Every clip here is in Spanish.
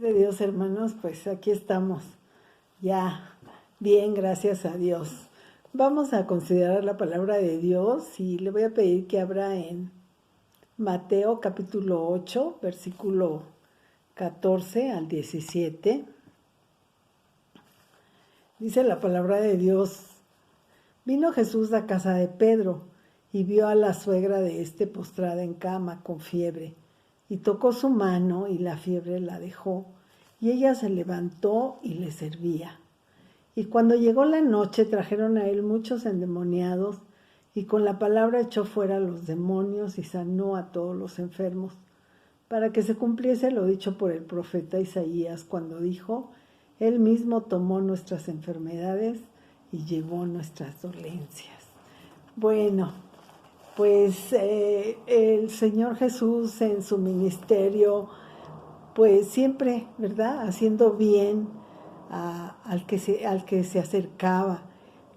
de Dios, hermanos, pues aquí estamos, ya bien, gracias a Dios. Vamos a considerar la palabra de Dios y le voy a pedir que abra en Mateo capítulo 8, versículo 14 al 17. Dice la palabra de Dios: vino Jesús a casa de Pedro y vio a la suegra de éste postrada en cama con fiebre, y tocó su mano y la fiebre la dejó, y ella se levantó y le servía. Y cuando llegó la noche trajeron a él muchos endemoniados, y con la palabra echó fuera a los demonios y sanó a todos los enfermos, para que se cumpliese lo dicho por el profeta Isaías cuando dijo: Él mismo tomó nuestras enfermedades y llevó nuestras dolencias. Bueno, pues el Señor Jesús en su ministerio, pues siempre, ¿verdad?, haciendo bien al que se acercaba.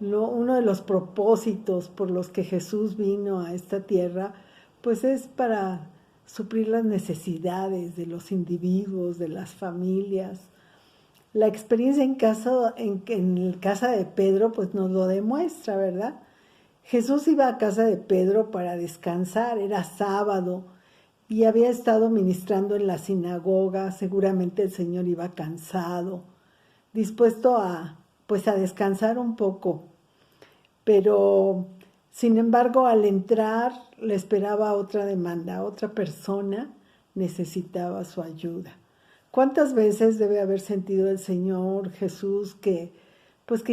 Uno de los propósitos por los que Jesús vino a esta tierra, pues es para suplir las necesidades de los individuos, de las familias. La experiencia en casa de Pedro, pues nos lo demuestra, ¿verdad? Jesús iba a casa de Pedro para descansar, era sábado, y había estado ministrando en la sinagoga. Seguramente el Señor iba cansado, dispuesto a descansar un poco. Pero, sin embargo, al entrar le esperaba otra demanda, otra persona necesitaba su ayuda. ¿Cuántas veces debe haber sentido el Señor Jesús que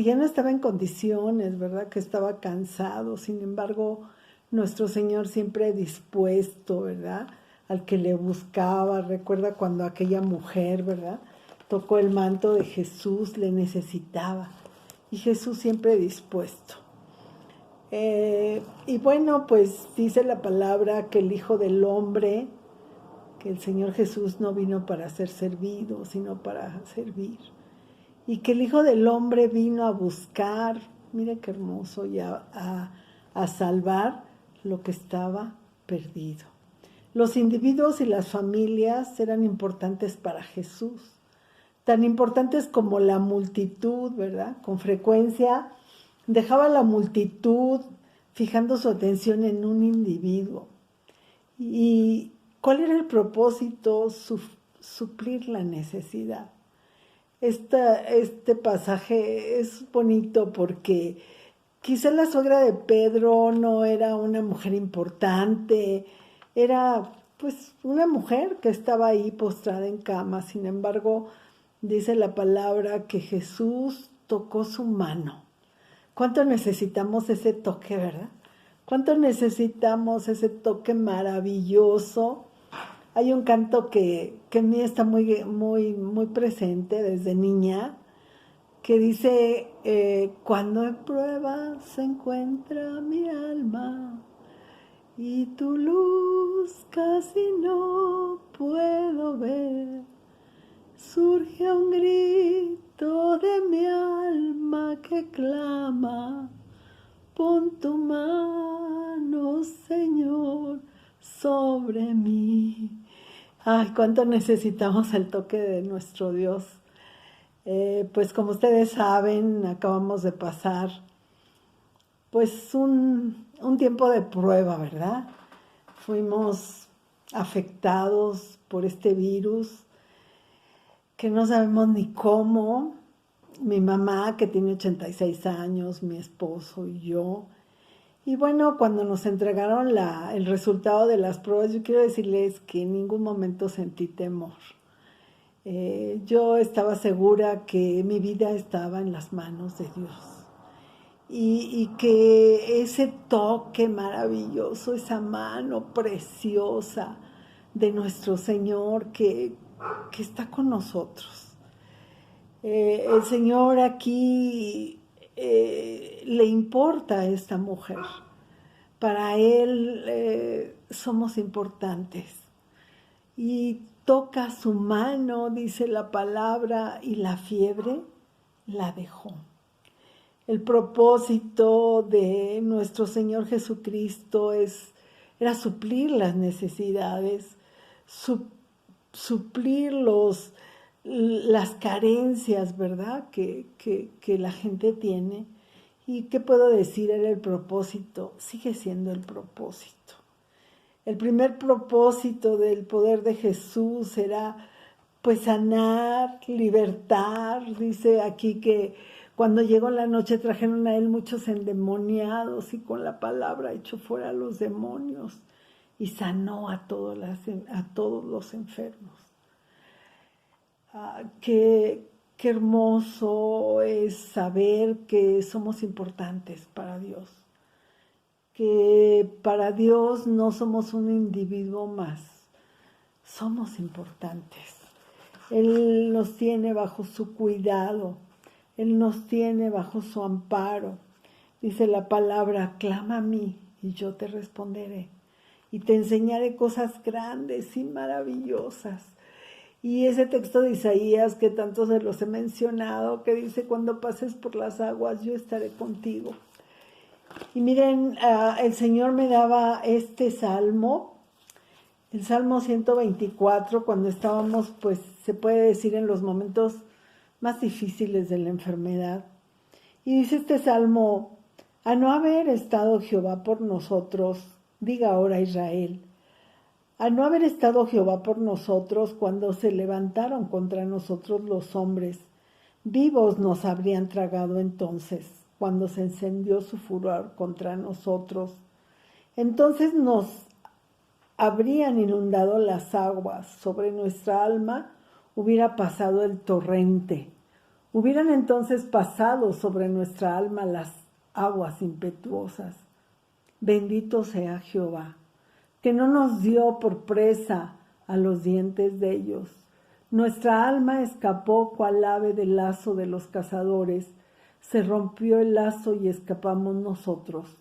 ya no estaba en condiciones, ¿verdad?, que estaba cansado? Sin embargo, nuestro Señor siempre dispuesto, ¿verdad?, al que le buscaba. Recuerda cuando aquella mujer, ¿verdad?, tocó el manto de Jesús, le necesitaba, y Jesús siempre dispuesto. Y bueno, pues dice la palabra que el Hijo del Hombre, que el Señor Jesús no vino para ser servido, sino para servir. Y que el Hijo del Hombre vino a buscar, mire qué hermoso, y a salvar lo que estaba perdido. Los individuos y las familias eran importantes para Jesús, tan importantes como la multitud, ¿verdad? Con frecuencia dejaba la multitud fijando su atención en un individuo. ¿Y cuál era el propósito? Suplir la necesidad. Este pasaje es bonito porque quizá la suegra de Pedro no era una mujer importante, era pues una mujer que estaba ahí postrada en cama. Sin embargo, dice la palabra que Jesús tocó su mano. ¿Cuánto necesitamos ese toque, verdad? ¿Cuánto necesitamos ese toque maravilloso? Hay un canto que en mí está muy, muy, muy presente desde niña, que dice: cuando en prueba se encuentra mi alma y tu luz casi no puedo ver, surge un grito de mi alma que clama: pon tu mano, Señor, sobre mí. Ay, cuánto necesitamos el toque de nuestro Dios. Pues como ustedes saben, acabamos de pasar pues un tiempo de prueba, ¿verdad? Fuimos afectados por este virus que no sabemos ni cómo. Mi mamá, que tiene 86 años, mi esposo y yo. Y bueno, cuando nos entregaron el resultado de las pruebas, yo quiero decirles que en ningún momento sentí temor. Yo estaba segura que mi vida estaba en las manos de Dios. Y que ese toque maravilloso, esa mano preciosa de nuestro Señor que está con nosotros. El Señor aquí le importa a esta mujer. Para Él somos importantes. Y toca su mano, dice la palabra, y la fiebre la dejó. El propósito de nuestro Señor Jesucristo era suplir las necesidades, suplir las carencias, ¿verdad? Que la gente tiene. ¿Y qué puedo decir? Era el propósito, sigue siendo el propósito. El primer propósito del poder de Jesús era pues sanar, libertar. Dice aquí que cuando llegó la noche trajeron a él muchos endemoniados y con la palabra echó fuera a los demonios y sanó a todos los enfermos. Qué hermoso es saber que somos importantes para Dios, que para Dios no somos un individuo más, somos importantes. Él nos tiene bajo su cuidado, Él nos tiene bajo su amparo. Dice la palabra, clama a mí y yo te responderé y te enseñaré cosas grandes y maravillosas. Y ese texto de Isaías que tanto se los he mencionado, que dice, cuando pases por las aguas, yo estaré contigo. Y miren, el Señor me daba este salmo, el Salmo 124, cuando estábamos, pues, se puede decir, en los momentos más difíciles de la enfermedad. Y dice este salmo, a no haber estado Jehová por nosotros, diga ahora Israel, a no haber estado Jehová por nosotros cuando se levantaron contra nosotros los hombres, vivos nos habrían tragado entonces, cuando se encendió su furor contra nosotros. Entonces nos habrían inundado las aguas, sobre nuestra alma hubiera pasado el torrente. Hubieran entonces pasado sobre nuestra alma las aguas impetuosas. Bendito sea Jehová, que no nos dio por presa a los dientes de ellos. Nuestra alma escapó cual ave del lazo de los cazadores. Se rompió el lazo y escapamos nosotros.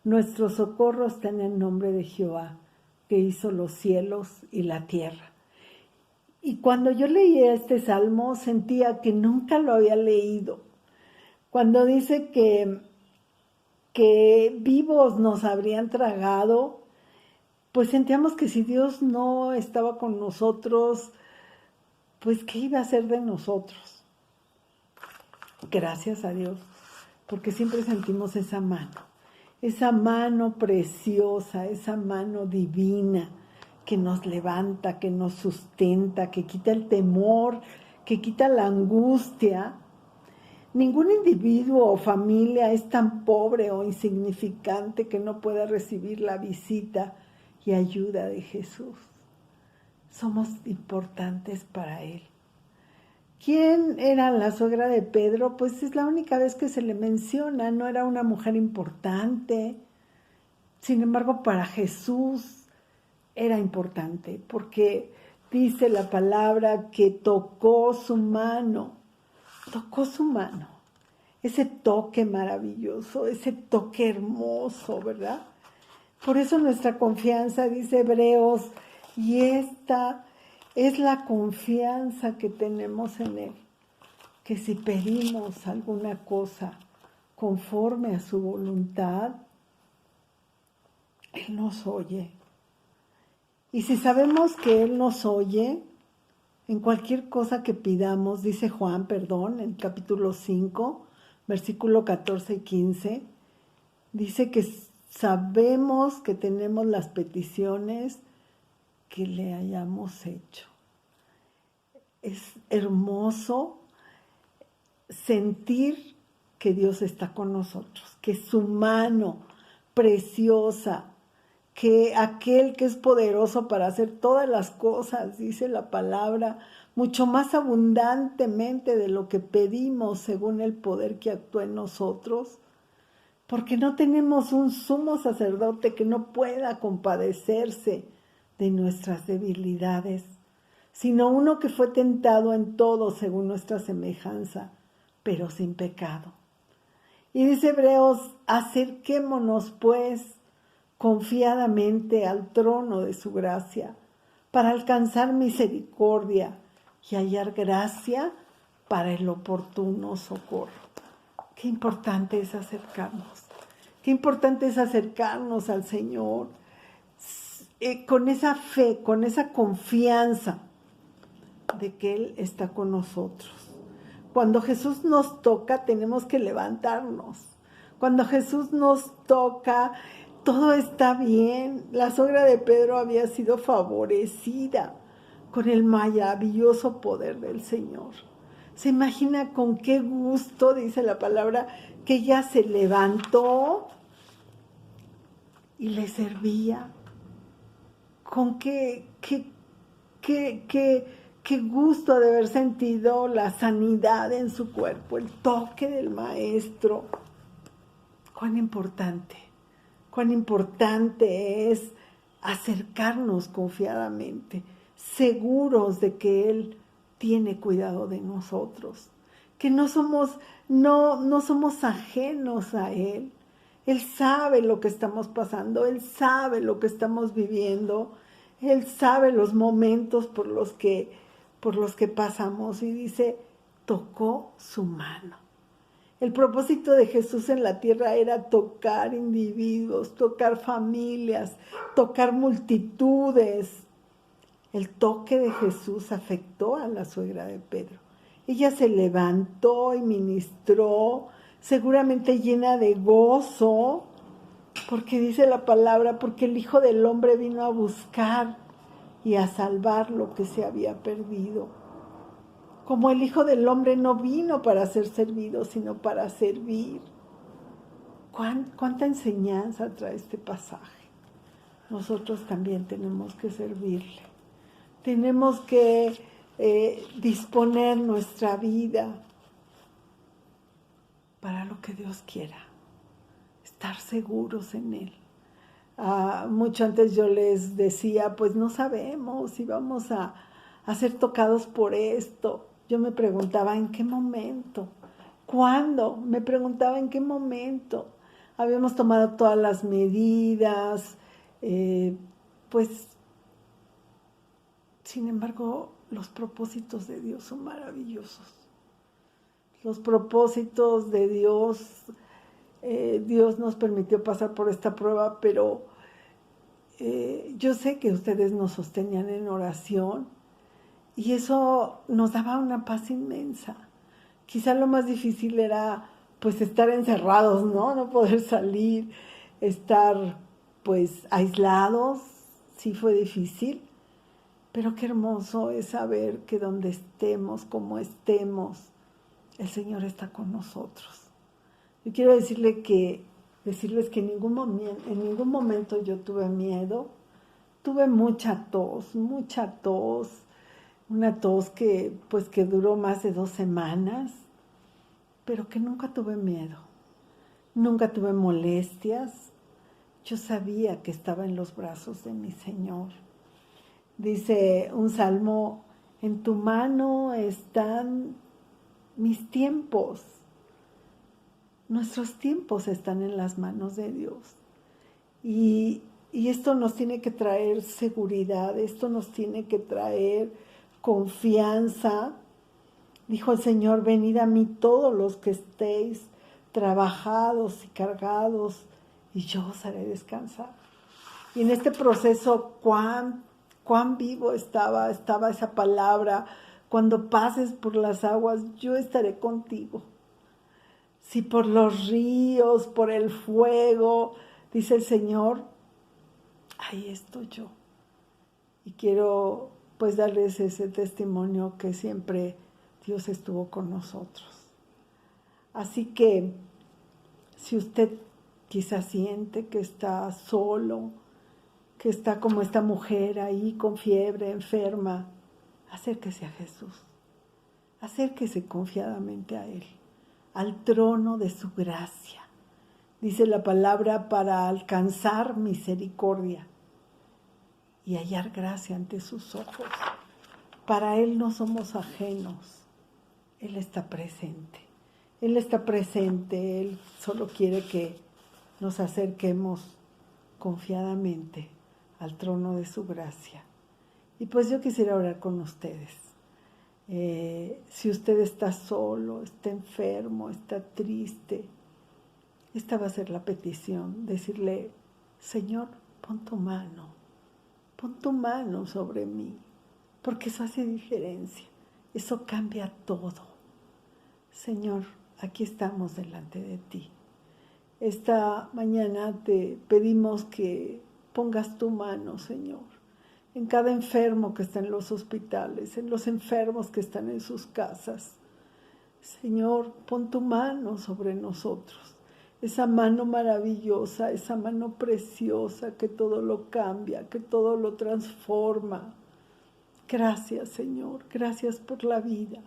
Nuestro socorro está en el nombre de Jehová, que hizo los cielos y la tierra. Y cuando yo leía este salmo, sentía que nunca lo había leído. Cuando dice que vivos nos habrían tragado, pues sentíamos que si Dios no estaba con nosotros, pues ¿qué iba a hacer de nosotros? Gracias a Dios, porque siempre sentimos esa mano preciosa, esa mano divina que nos levanta, que nos sustenta, que quita el temor, que quita la angustia. Ningún individuo o familia es tan pobre o insignificante que no pueda recibir la visita y ayuda de Jesús. Somos importantes para Él. ¿Quién era la suegra de Pedro? Pues es la única vez que se le menciona, no era una mujer importante. Sin embargo, para Jesús era importante, porque dice la palabra que tocó su mano, ese toque maravilloso, ese toque hermoso, ¿verdad? Por eso nuestra confianza, dice Hebreos, y esta es la confianza que tenemos en Él, que si pedimos alguna cosa conforme a su voluntad, Él nos oye. Y si sabemos que Él nos oye, en cualquier cosa que pidamos, dice Juan, en capítulo 5, versículo 14 y 15, dice que sabemos que tenemos las peticiones que le hayamos hecho. Es hermoso sentir que Dios está con nosotros, que su mano preciosa, que aquel que es poderoso para hacer todas las cosas, dice la palabra, mucho más abundantemente de lo que pedimos según el poder que actúa en nosotros, porque no tenemos un sumo sacerdote que no pueda compadecerse de nuestras debilidades, sino uno que fue tentado en todo según nuestra semejanza, pero sin pecado. Y dice Hebreos, acerquémonos pues confiadamente al trono de su gracia, para alcanzar misericordia y hallar gracia para el oportuno socorro. Qué importante es acercarnos. Qué importante es acercarnos al Señor con esa fe, con esa confianza de que Él está con nosotros. Cuando Jesús nos toca, tenemos que levantarnos. Cuando Jesús nos toca, todo está bien. La suegra de Pedro había sido favorecida con el maravilloso poder del Señor. ¿Se imagina con qué gusto, dice la palabra, que ella se levantó y le servía? Con qué gusto de haber sentido la sanidad en su cuerpo, el toque del Maestro. Cuán importante es acercarnos confiadamente, seguros de que Él tiene cuidado de nosotros, que no somos ajenos a Él. Él sabe lo que estamos pasando, Él sabe lo que estamos viviendo, Él sabe los momentos por los que pasamos, y dice, tocó su mano. El propósito de Jesús en la tierra era tocar individuos, tocar familias, tocar multitudes. El toque de Jesús afectó a la suegra de Pedro. Ella se levantó y ministró, seguramente llena de gozo, porque dice la palabra, porque el Hijo del Hombre vino a buscar y a salvar lo que se había perdido. Como el Hijo del Hombre no vino para ser servido, sino para servir. ¿Cuánta enseñanza trae este pasaje? Nosotros también tenemos que servirle. Tenemos que disponer nuestra vida para lo que Dios quiera. Estar seguros en Él. Mucho antes yo les decía, pues no sabemos si vamos a ser tocados por esto. Yo me preguntaba, ¿en qué momento? ¿Cuándo? Me preguntaba, ¿en qué momento? Habíamos tomado todas las medidas, pues, sin embargo, los propósitos de Dios son maravillosos. Los propósitos de Dios, Dios nos permitió pasar por esta prueba, pero yo sé que ustedes nos sostenían en oración, y eso nos daba una paz inmensa. Quizá lo más difícil era pues estar encerrados, ¿no? No poder salir, estar pues aislados, sí fue difícil, pero qué hermoso es saber que donde estemos, como estemos, el Señor está con nosotros. Yo quiero decirles que en ningún momento yo tuve miedo. Tuve mucha tos, una tos que duró más de 2 semanas, pero que nunca tuve miedo, nunca tuve molestias. Yo sabía que estaba en los brazos de mi Señor. Dice un salmo, en tu mano están mis tiempos. Nuestros tiempos están en las manos de Dios. Y esto nos tiene que traer seguridad, esto nos tiene que traer confianza. Dijo el Señor, venid a mí todos los que estéis trabajados y cargados, y yo os haré descansar. Y en este proceso, cuán vivo estaba esa palabra, cuando pases por las aguas, yo estaré contigo. Si por los ríos, por el fuego, dice el Señor, ahí estoy yo. Y quiero pues darles ese testimonio que siempre Dios estuvo con nosotros. Así que si usted quizás siente que está solo, que está como esta mujer ahí con fiebre, enferma, acérquese a Jesús. Acérquese confiadamente a Él, al trono de su gracia. Dice la palabra, para alcanzar misericordia y hallar gracia ante sus ojos. Para Él no somos ajenos. Él está presente. Él está presente. Él solo quiere que nos acerquemos confiadamente al trono de su gracia. Y pues yo quisiera orar con ustedes. Si usted está solo, está enfermo, está triste, esta va a ser la petición, decirle, Señor, pon tu mano sobre mí. porque eso hace diferencia, eso cambia todo. Señor, aquí estamos delante de ti. Esta mañana te pedimos que pongas tu mano, Señor, en cada enfermo que está en los hospitales, en los enfermos que están en sus casas. Señor, pon tu mano sobre nosotros, esa mano maravillosa, esa mano preciosa que todo lo cambia, que todo lo transforma. Gracias, Señor, gracias por la vida,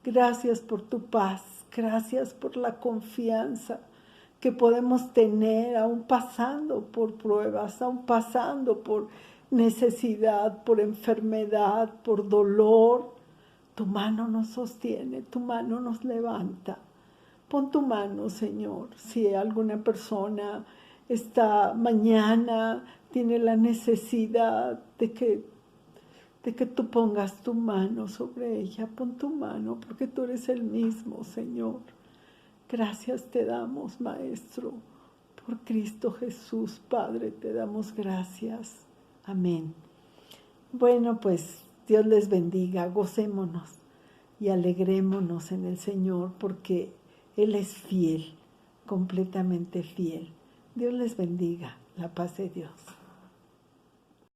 gracias por tu paz, gracias por la confianza que podemos tener aún pasando por pruebas, aún pasando por necesidad, por enfermedad, por dolor. Tu mano nos sostiene, tu mano nos levanta. Pon tu mano, Señor, si alguna persona esta mañana tiene la necesidad de que tú pongas tu mano sobre ella. Pon tu mano, porque tú eres el mismo, Señor. Gracias te damos, Maestro, por Cristo Jesús, Padre, te damos gracias. Amén. Bueno, pues Dios les bendiga, gocémonos y alegrémonos en el Señor, porque Él es fiel, completamente fiel. Dios les bendiga, la paz de Dios.